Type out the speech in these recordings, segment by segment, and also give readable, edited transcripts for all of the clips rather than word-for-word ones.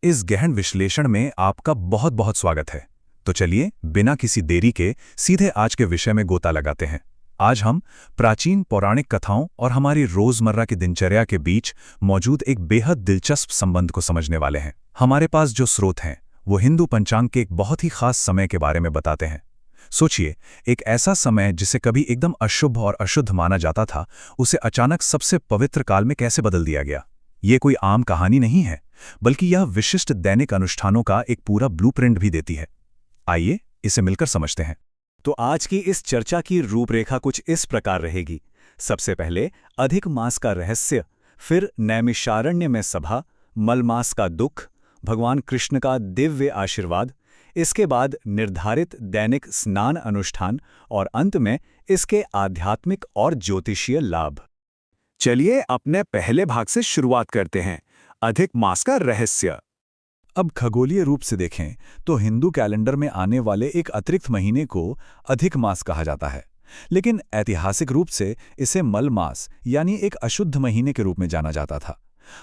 इस गहन विश्लेषण में आपका बहुत बहुत स्वागत है। तो चलिए बिना किसी देरी के सीधे आज के विषय में गोता लगाते हैं। आज हम प्राचीन पौराणिक कथाओं और हमारी रोजमर्रा की दिनचर्या के बीच मौजूद एक बेहद दिलचस्प संबंध को समझने वाले हैं। हमारे पास जो स्रोत हैं वो हिंदू पंचांग के एक बहुत ही खास समय के बारे में बताते हैं। सोचिए, एक ऐसा समय जिसे कभी एकदम अशुभ और अशुद्ध माना जाता था, उसे अचानक सबसे पवित्र काल में कैसे बदल दिया गया। ये कोई आम कहानी नहीं है, बल्कि यह विशिष्ट दैनिक अनुष्ठानों का एक पूरा ब्लूप्रिंट भी देती है। आइए इसे मिलकर समझते हैं। तो आज की इस चर्चा की रूपरेखा कुछ इस प्रकार रहेगी। सबसे पहले अधिक मास का रहस्य, फिर नैमिषारण्य में सभा, मलमास का दुख, भगवान कृष्ण का दिव्य आशीर्वाद, इसके बाद निर्धारित दैनिक स्नान अनुष्ठान और अंत में इसके आध्यात्मिक और ज्योतिषीय लाभ। चलिए अपने पहले भाग से शुरुआत करते हैं, अधिक मास का रहस्य। अब खगोलीय रूप से देखें तो हिंदू कैलेंडर में आने वाले एक अतिरिक्त महीने को अधिक मास कहा जाता है, लेकिन ऐतिहासिक रूप से इसे मल मास यानी एक अशुद्ध महीने के रूप में जाना जाता था।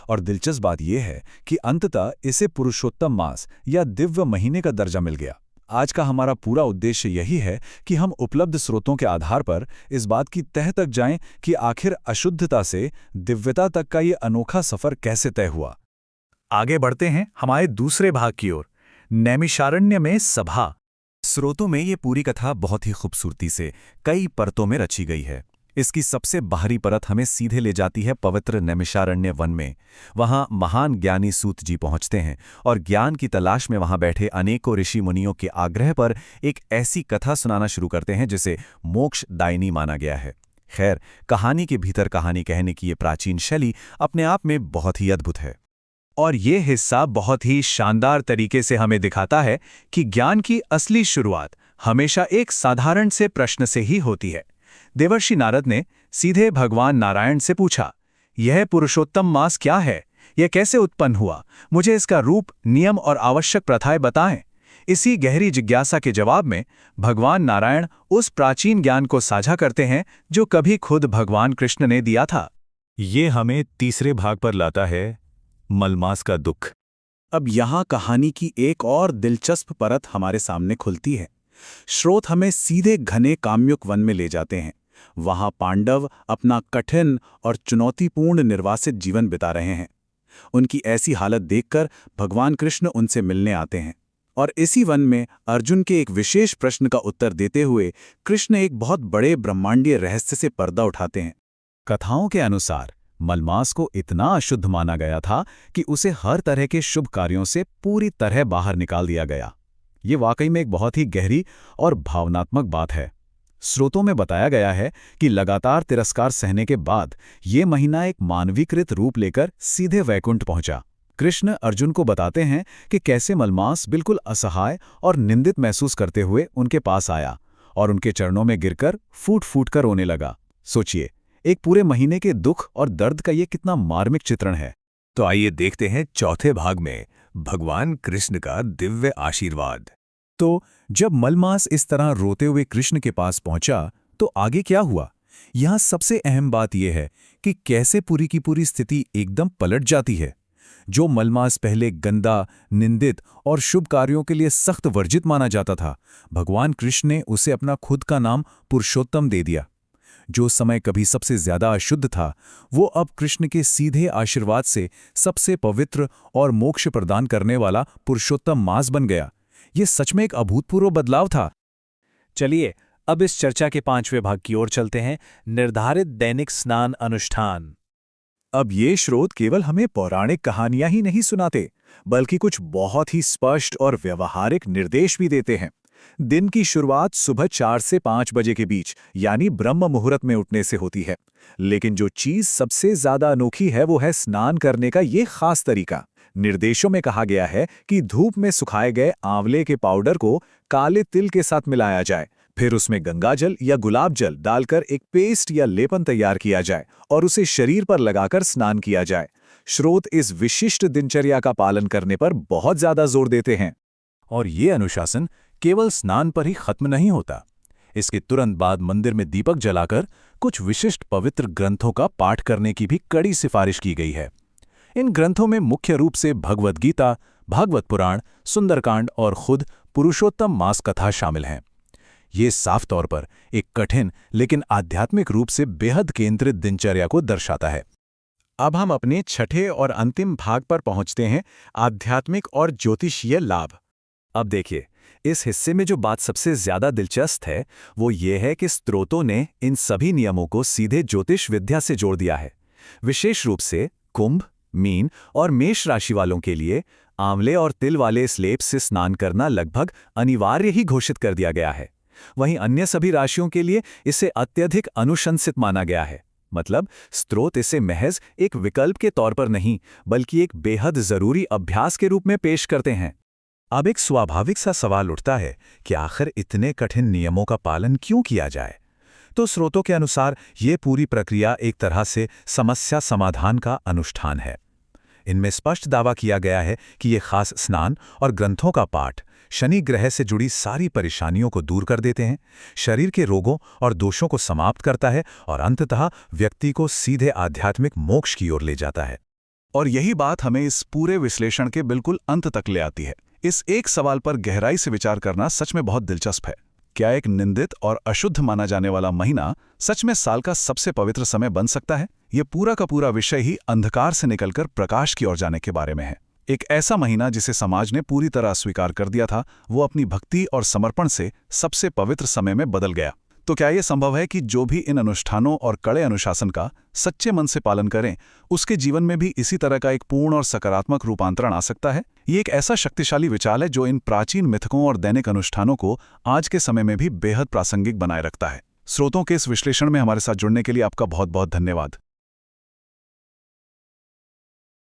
और दिलचस्प बात यह है कि अंततः इसे पुरुषोत्तम मास या दिव्य महीने का दर्जा मिल गया। आज का हमारा पूरा उद्देश्य यही है कि हम उपलब्ध स्रोतों के आधार पर इस बात की तह तक जाएं कि आखिर अशुद्धता से दिव्यता तक का ये अनोखा सफर कैसे तय हुआ। आगे बढ़ते हैं हमारे दूसरे भाग की ओर, नैमिषारण्य में सभा। स्रोतों में ये पूरी कथा बहुत ही खूबसूरती से कई परतों में रची गई है। इसकी सबसे बाहरी परत हमें सीधे ले जाती है पवित्र नैमिषारण्य वन में। वहाँ महान ज्ञानी सूत जी पहुँचते हैं और ज्ञान की तलाश में वहाँ बैठे अनेकों ऋषि मुनियों के आग्रह पर एक ऐसी कथा सुनाना शुरू करते हैं जिसे मोक्षदायिनी माना गया है। खैर, कहानी के भीतर कहानी कहने की ये प्राचीन शैली अपने आप में बहुत ही अद्भुत है। और ये हिस्सा बहुत ही शानदार तरीके से हमें दिखाता है कि ज्ञान की असली शुरुआत हमेशा एक साधारण से प्रश्न से ही होती है। देवर्षि नारद ने सीधे भगवान नारायण से पूछा, यह पुरुषोत्तम मास क्या है? यह कैसे उत्पन्न हुआ? मुझे इसका रूप, नियम और आवश्यक प्रथाएं बताएं। इसी गहरी जिज्ञासा के जवाब में भगवान नारायण उस प्राचीन ज्ञान को साझा करते हैं जो कभी खुद भगवान कृष्ण ने दिया था। ये हमें तीसरे भाग पर लाता है, मलमास का दुख। अब यहाँ कहानी की एक और दिलचस्प परत हमारे सामने खुलती है। स्रोत हमें सीधे घने काम्युक वन में ले जाते हैं। वहाँ पांडव अपना कठिन और चुनौतीपूर्ण निर्वासित जीवन बिता रहे हैं। उनकी ऐसी हालत देखकर भगवान कृष्ण उनसे मिलने आते हैं और इसी वन में अर्जुन के एक विशेष प्रश्न का उत्तर देते हुए कृष्ण एक बहुत बड़े ब्रह्मांडीय रहस्य से पर्दा उठाते हैं। कथाओं के अनुसार मलमास को इतना अशुद्ध माना गया था कि उसे हर तरह के शुभ कार्यों से पूरी तरह बाहर निकाल दिया गया। ये वाकई में एक बहुत ही गहरी और भावनात्मक बात है। स्रोतों में बताया गया है कि लगातार तिरस्कार सहने के बाद ये महीना एक मानवीकृत रूप लेकर सीधे वैकुंठ पहुंचा। कृष्ण अर्जुन को बताते हैं कि कैसे मलमास बिल्कुल असहाय और निंदित महसूस करते हुए उनके पास आया और उनके चरणों में गिरकर फूट फूट कर रोने लगा। सोचिए, एक पूरे महीने के दुख और दर्द का ये कितना मार्मिक चित्रण है। तो आइए देखते हैं चौथे भाग में भगवान कृष्ण का दिव्य आशीर्वाद। तो जब मलमास इस तरह रोते हुए कृष्ण के पास पहुंचा तो आगे क्या हुआ? यहाँ सबसे अहम बात यह है कि कैसे पूरी की पूरी स्थिति एकदम पलट जाती है। जो मलमास पहले गंदा, निंदित और शुभ कार्यों के लिए सख्त वर्जित माना जाता था, भगवान कृष्ण ने उसे अपना खुद का नाम पुरुषोत्तम दे दिया। जो समय कभी सबसे ज्यादा अशुद्ध था, वो अब कृष्ण के सीधे आशीर्वाद से सबसे पवित्र और मोक्ष प्रदान करने वाला पुरुषोत्तम मास बन गया। ये सच में एक अभूतपूर्व बदलाव था। चलिए अब इस चर्चा के पांचवें भाग की ओर चलते हैं, निर्धारित दैनिक स्नान अनुष्ठान। अब ये स्रोत केवल हमें पौराणिक कहानियां ही नहीं सुनाते, बल्कि कुछ बहुत ही स्पष्ट और व्यवहारिक निर्देश भी देते हैं। दिन की शुरुआत सुबह 4 से 5 बजे के बीच यानी ब्रह्म मुहूर्त में उठने से होती है। लेकिन जो चीज सबसे ज्यादा अनोखी है वो है स्नान करने का ये खास तरीका। निर्देशों में कहा गया है कि धूप में सुखाए गए आंवले के पाउडर को काले तिल के साथ मिलाया जाए, फिर उसमें गंगाजल या गुलाब जल डालकर एक पेस्ट या लेपन तैयार किया जाए और उसे शरीर पर लगाकर स्नान किया जाए। स्रोत इस विशिष्ट दिनचर्या का पालन करने पर बहुत ज्यादा जोर देते हैं। और ये अनुशासन केवल स्नान पर ही खत्म नहीं होता। इसके तुरंत बाद मंदिर में दीपक जलाकर कुछ विशिष्ट पवित्र ग्रंथों का पाठ करने की भी कड़ी सिफारिश की गई है। इन ग्रंथों में मुख्य रूप से भगवद गीता, भागवत पुराण, सुंदरकांड और खुद पुरुषोत्तम मास कथा शामिल हैं। ये साफ तौर पर एक कठिन लेकिन आध्यात्मिक रूप से बेहद केंद्रित दिनचर्या को दर्शाता है। अब हम अपने छठे और अंतिम भाग पर पहुंचते हैं, आध्यात्मिक और ज्योतिषीय लाभ। अब देखिए, इस हिस्से में जो बात सबसे ज्यादा दिलचस्प है वो ये है कि स्रोतों ने इन सभी नियमों को सीधे ज्योतिष विद्या से जोड़ दिया है। विशेष रूप से कुंभ, मीन और मेष राशि वालों के लिए आंवले और तिल वाले इस लेप से स्नान करना लगभग अनिवार्य ही घोषित कर दिया गया है। वहीं अन्य सभी राशियों के लिए इसे अत्यधिक अनुशंसित माना गया है। मतलब स्रोत इसे महज एक विकल्प के तौर पर नहीं बल्कि एक बेहद जरूरी अभ्यास के रूप में पेश करते हैं। अब एक स्वाभाविक सा सवाल उठता है कि आखिर इतने कठिन नियमों का पालन क्यों किया जाए? तो स्रोतों के अनुसार ये पूरी प्रक्रिया एक तरह से समस्या समाधान का अनुष्ठान है। इनमें स्पष्ट दावा किया गया है कि ये खास स्नान और ग्रंथों का पाठ शनि ग्रह से जुड़ी सारी परेशानियों को दूर कर देते हैं, शरीर के रोगों और दोषों को समाप्त करता है और अंततः व्यक्ति को सीधे आध्यात्मिक मोक्ष की ओर ले जाता है। और यही बात हमें इस पूरे विश्लेषण के बिल्कुल अंत तक ले आती है। इस एक सवाल पर गहराई से विचार करना सच में बहुत दिलचस्प है। क्या एक निंदित और अशुद्ध माना जाने वाला महीना सच में साल का सबसे पवित्र समय बन सकता है? ये पूरा का पूरा विषय ही अंधकार से निकलकर प्रकाश की ओर जाने के बारे में है। एक ऐसा महीना जिसे समाज ने पूरी तरह अस्वीकार कर दिया था, वो अपनी भक्ति और समर्पण से सबसे पवित्र समय में बदल गया। तो क्या ये संभव है कि जो भी इन अनुष्ठानों और कड़े अनुशासन का सच्चे मन से पालन करें, उसके जीवन में भी इसी तरह का एक पूर्ण और सकारात्मक रूपांतरण आ सकता है? ये एक ऐसा शक्तिशाली विचार है जो इन प्राचीन मिथकों और दैनिक अनुष्ठानों को आज के समय में भी बेहद प्रासंगिक बनाए रखता है। स्रोतों के इस विश्लेषण में हमारे साथ जुड़ने के लिए आपका बहुत बहुत धन्यवाद।